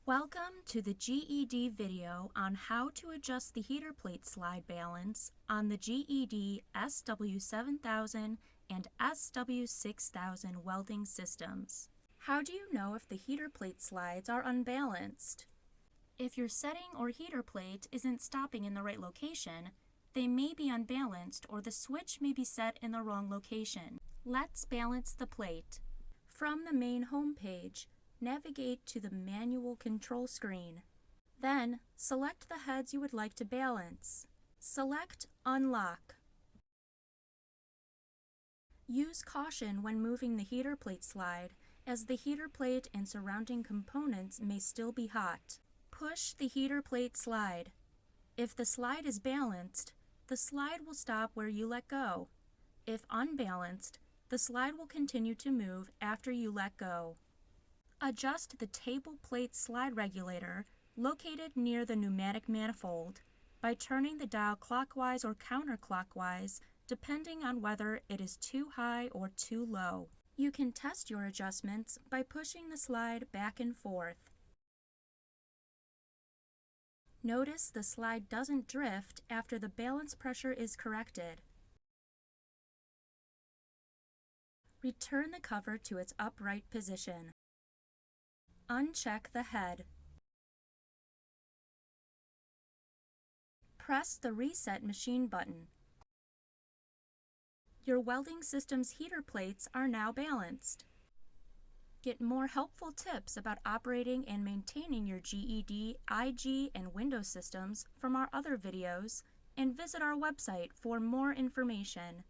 Welcome to the GED video on how to adjust the heater plate slide balance on the GED SW7000 and SW6000 welding systems. How do you know if the heater plate slides are unbalanced? If your setting or heater plate isn't stopping in the right location, they may be unbalanced or the switch may be set in the wrong location. Let's balance the plate. From the main home page, navigate to the manual control screen. Then, select the heads you would like to balance. Select Unlock. Use caution when moving the heater plate slide, as the heater plate and surrounding components may still be hot. Push the heater plate slide. If the slide is balanced, the slide will stop where you let go. If unbalanced, the slide will continue to move after you let go. Adjust the table plate slide regulator located near the pneumatic manifold by turning the dial clockwise or counterclockwise depending on whether it is too high or too low. You can test your adjustments by pushing the slide back and forth. Notice the slide doesn't drift after the balance pressure is corrected. Return the cover to its upright position. Uncheck the head. Press the Reset Machine button. Your welding system's heater plates are now balanced. Get more helpful tips about operating and maintaining your GED, IG, and Windows systems from our other videos, and visit our website for more information.